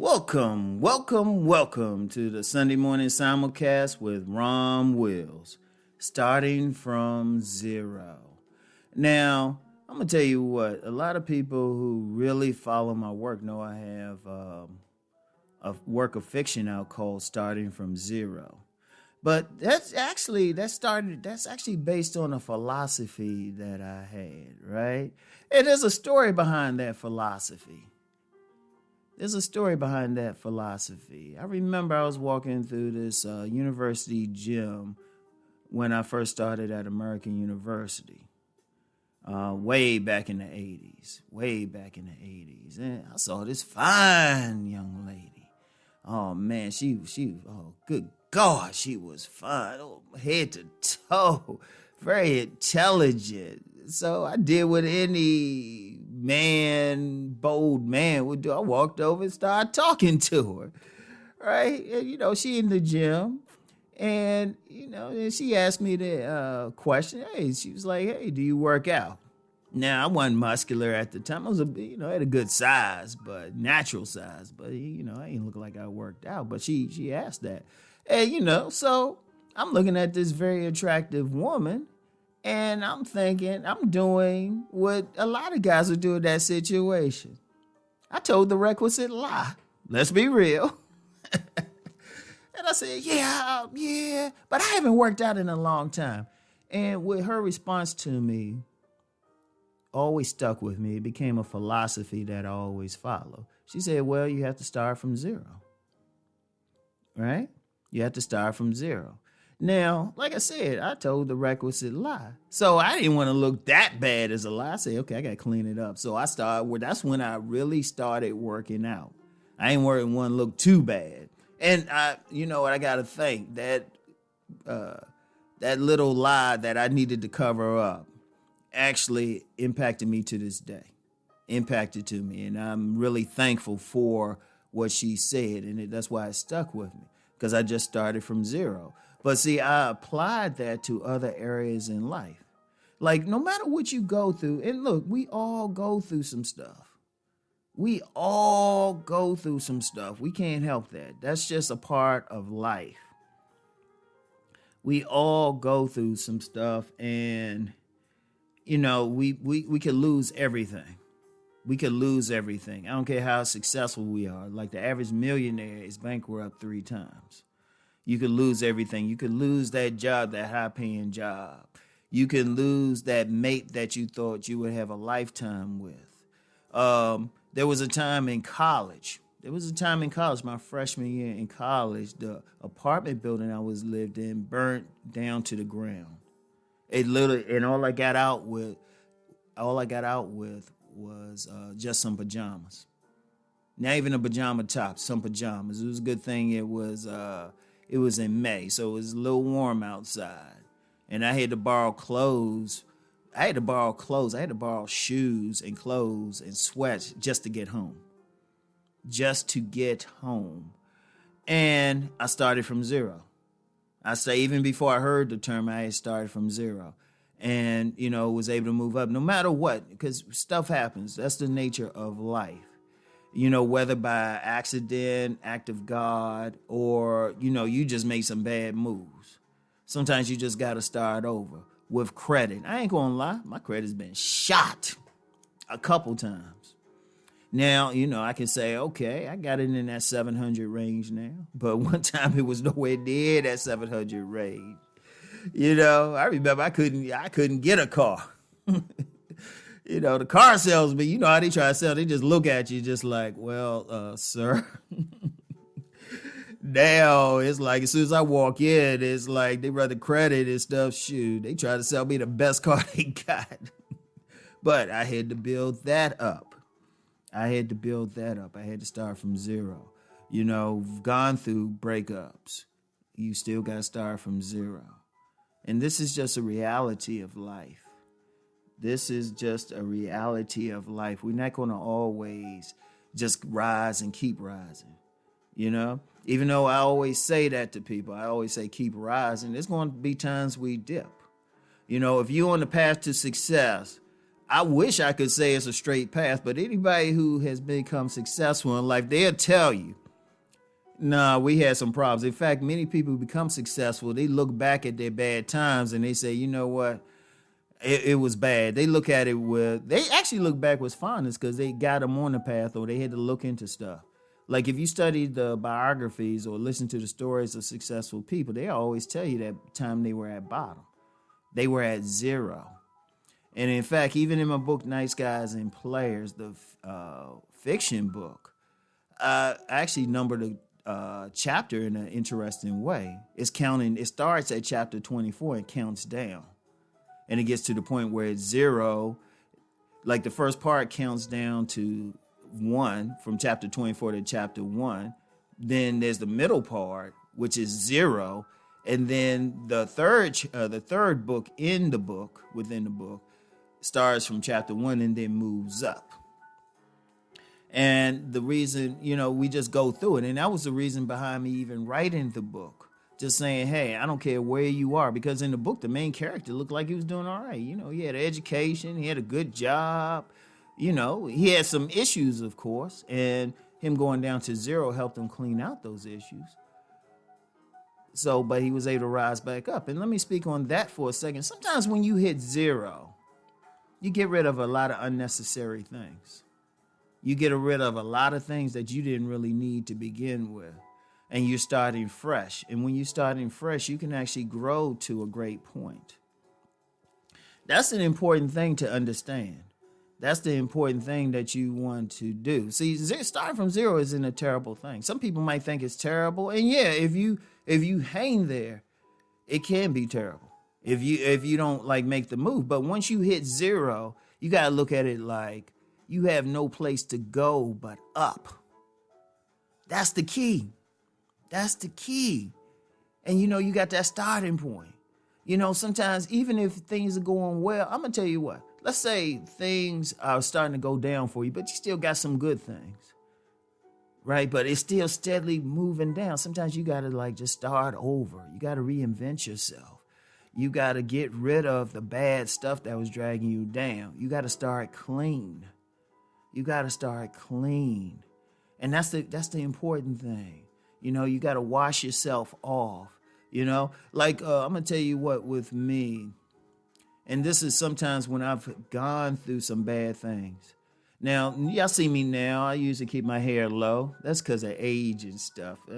Welcome to the Sunday morning simulcast with Rom Wills, starting from zero. Now, I'm going to tell you what, a lot of people who really follow my work know I have a work of fiction out called Starting from Zero. But that's actually based on a philosophy that I had, right? And there's a story behind that philosophy. I remember I was walking through this university gym when I first started at American University, way back in the 80s. And I saw this fine young lady. Oh, man, good God, she was fine. Oh, head to toe, very intelligent. So I did what any bold man would do. I walked over and started talking to her, right? And, she in the gym, and, and she asked me the question. Hey, she was like, hey, do you work out? Now, I wasn't muscular at the time. I was, I had a good size, but natural size. But, I didn't look like I worked out. But she asked that. And, so I'm looking at this very attractive woman, and I'm thinking I'm doing what a lot of guys would do in that situation. I told the requisite lie. Let's be real. And I said, yeah, but I haven't worked out in a long time. And with her response to me, always stuck with me. It became a philosophy that I always follow. She said, well, you have to start from zero, right? You have to start from zero. Now, like I said, I told the requisite lie. So I didn't want to look that bad as a lie. I said, okay, I got to clean it up. So that's when I really started working out. I ain't want to look too bad. And you know what, I got to think that little lie that I needed to cover up actually impacted me to this day. Impacted to me. And I'm really thankful for what she said. And that's why it stuck with me, because I just started from zero. But see, I applied that to other areas in life. Like, no matter what you go through, and look, we all go through some stuff. We can't help that. That's just a part of life. We all go through some stuff, and, we could lose everything. We could lose everything. I don't care how successful we are. Like, the average millionaire is bankrupt 3 times. You could lose everything. You could lose that job, that high-paying job. You can lose that mate that you thought you would have a lifetime with. There was a time in college, my freshman year in college, the apartment building I lived in burnt down to the ground. It literally, and all I got out with was just some pajamas. Not even a pajama top, some pajamas. It was a good thing it was in May, so it was a little warm outside. And I had to borrow clothes. I had to borrow shoes and clothes and sweats just to get home. And I started from zero. Even before I heard the term, I had started from zero. And, was able to move up no matter what, because stuff happens. That's the nature of life. Whether by accident, act of God, or, you just made some bad moves. Sometimes you just got to start over with credit. I ain't going to lie. My credit's been shot a couple times. Now, I can say, okay, I got it in that 700 range now. But one time it was nowhere near that 700 range. I remember I couldn't get a car. The car salesman, how they try to sell, they just look at you just like, well, sir. Now, it's like, as soon as I walk in, it's like they run the credit and stuff. Shoot, they try to sell me the best car they got. But I had to build that up. I had to start from zero. Gone through breakups. You still got to start from zero. And this is just a reality of life. We're not going to always just rise and keep rising, Even though I always say that to people, I always say keep rising. There's going to be times we dip. If you're on the path to success, I wish I could say it's a straight path, but anybody who has become successful in life, they'll tell you, nah, we had some problems. In fact, many people who become successful, they look back at their bad times and they say, you know what? It was bad. They look at it they actually look back with fondness because they got them on the path or they had to look into stuff. Like if you study the biographies or listen to the stories of successful people, they always tell you that time they were at bottom. They were at zero. And in fact, even in my book, Nice Guys and Players, the fiction book, I actually numbered a chapter in an interesting way. It starts at chapter 24 and counts down. And it gets to the point where it's zero. Like the first part counts down to 1 from chapter 24 to chapter 1. Then there's the middle part, which is 0. And then the third book within the book, starts from chapter 1 and then moves up. And the reason, we just go through it. And that was the reason behind me even writing the book. Just saying, hey, I don't care where you are. Because in the book, the main character looked like he was doing all right. He had an education. He had a good job. He had some issues, of course. And him going down to 0 helped him clean out those issues. But he was able to rise back up. And let me speak on that for a second. Sometimes when you hit 0, you get rid of a lot of unnecessary things. You get rid of a lot of things that you didn't really need to begin with. And you're starting fresh. And when you're starting fresh, you can actually grow to a great point. That's an important thing to understand. That's the important thing that you want to do. See, starting from 0 isn't a terrible thing. Some people might think it's terrible. And yeah, if you hang there, it can be terrible. If you don't make the move. But once you hit 0, you got to look at it like you have no place to go but up. That's the key. That's the key. And you got that starting point. Sometimes even if things are going well, I'm going to tell you what. Let's say things are starting to go down for you, but you still got some good things. Right? But it's still steadily moving down. Sometimes you got to just start over. You got to reinvent yourself. You got to get rid of the bad stuff that was dragging you down. You got to start clean. You got to start clean. And that's the important thing. You got to wash yourself off. I'm going to tell you what with me. And this is sometimes when I've gone through some bad things. Now, y'all see me now. I usually keep my hair low. That's because of age and stuff. I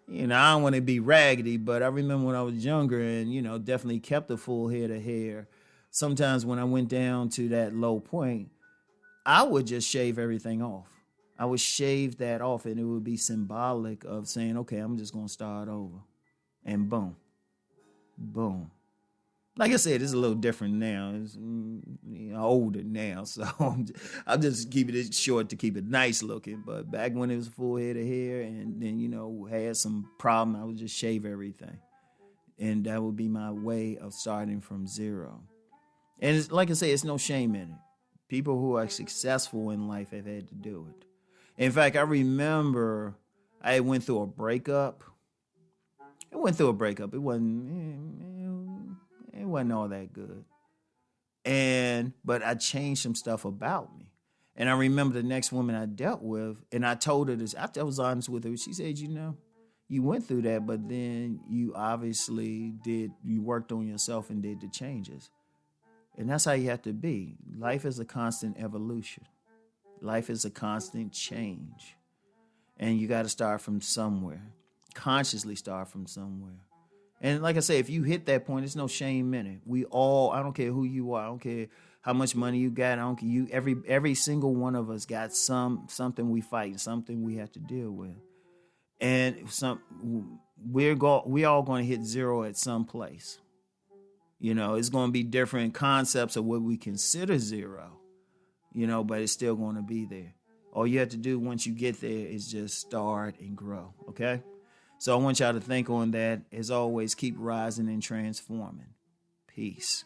don't want to be raggedy, but I remember when I was younger and, definitely kept a full head of hair. Sometimes when I went down to that low point, I would just shave everything off. I would shave that off and it would be symbolic of saying, okay, I'm just going to start over. And boom, boom. Like I said, it's a little different now. It's older now, so I'm just keeping it short to keep it nice looking. But back when it was a full head of hair and then, had some problem, I would just shave everything. And that would be my way of starting from 0. And it's, like I say, it's no shame in it. People who are successful in life have had to do it. In fact, I remember I went through a breakup. It wasn't all that good. But I changed some stuff about me. And I remember the next woman I dealt with, and I told her this, I was honest with her. She said, you went through that, but then you obviously you worked on yourself and did the changes. And that's how you have to be. Life is a constant evolution. Life is a constant change. And you got to start from somewhere. Consciously start from somewhere. And like I say, if you hit that point, there's no shame in it. I don't care who you are. I don't care how much money you got. I don't care. Every single one of us got something we fight, something we have to deal with. And we all going to hit 0 at some place. It's going to be different concepts of what we consider 0, but it's still going to be there. All you have to do once you get there is just start and grow. Okay. So I want y'all to think on that. As always, keep rising and transforming. Peace.